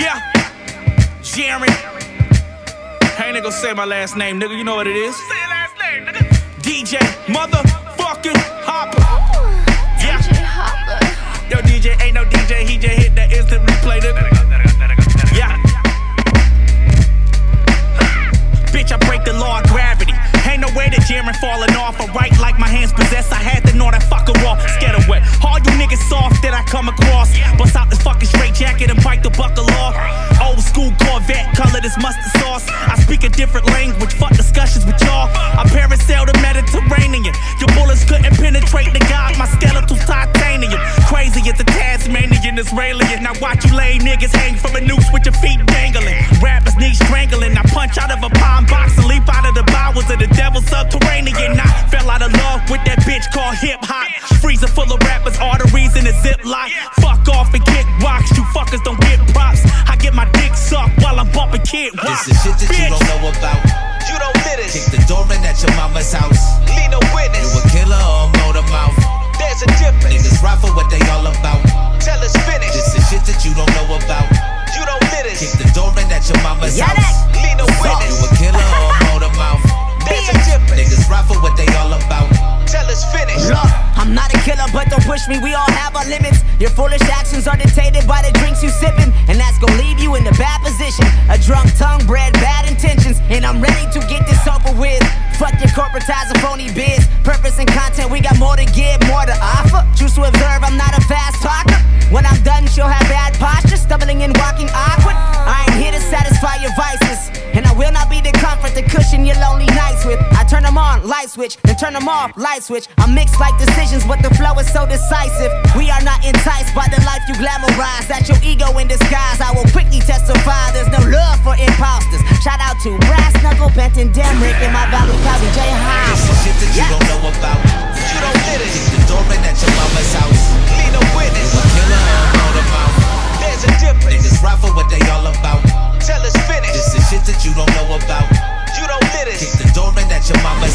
Yeah, Jeremy. I ain't gonna say my last name, nigga. You know what it is. Say your last name, nigga. DJ motherfucking Hopper. Yeah. DJ Hopper. Yo, DJ ain't no DJ. He just hit that instant replay, nigga. Yeah. Bitch, I break the law of gravity. Ain't no way that Jeremy falling off. I write like my hands possessed. I had to know that fucker raw. Scared of wet. All you niggas soft that I come across. Bust out this fucking straight jacket and bite the buckle off. Old school Corvette, color this mustard sauce. I speak a different language, fuck discussions with y'all. I parasail the Mediterranean. Your bullets couldn't penetrate the God. My skeletal's titanium. Crazy as a Tasmanian Israelian. Now watch you lame niggas hang from a noose with your feet dangling. Rappers need strangling. I punch out of a pine box and leap out of the bowels of the devil's subterranean. I fell out of love with that bitch called hip hop. Freezer full of rappers, arteries in a ziplock. Fuck off and kick rocks. You fuckers don't get props. I get my dick sucked while I'm bumping Kid Rock. This is shit that bitch. You don't know about. You don't live this. Kick the door in at your mama's house. Leave no witness. You a killer or a motor mouth. There's a difference. Niggas ride for what they all about. Tell us finish. This is shit that you don't know about. You don't live this. Kick the door in at your mama's house. Leave no witness. You a killer or a motor mouth. There's a difference. Niggas ride for what they all about. Tell us finish. Look, I'm not a killer, but don't push me, we all have our limits. Your foolish actions are dictated by the drinks you sippin', and that's gonna leave you in a bad position. A drunk tongue bred bad intentions, and I'm ready to get this over with. Fuck your corporatizing phony biz. Purpose and content, we got more to give, more to offer. Choose to observe, I'm not a fast talker. When I'm done, she'll have bad posture, stumbling and walking awkward. I ain't here to satisfy your vices, and I will not be the comfort to cushion your lonely nights with. I turn them on, light switch, then turn them off, light switch. I mix like decisions, but the flow is so decisive. We are not enticed by the life you glamorize. That's your ego in disguise. I will quickly testify there's no love for imposters. Shout out to Brass Knuckle, Benton, Demrick, and my Valley Cow, DJ High. This is shit that you don't know about. You don't live this. Kick the door in at your mama's house. Leave no witness. You a killer or a motor mouth. There's a difference. Niggas ride for what they all about. Tell us finish. This is shit that you don't know about. You don't live this. Kick the door in at your mama's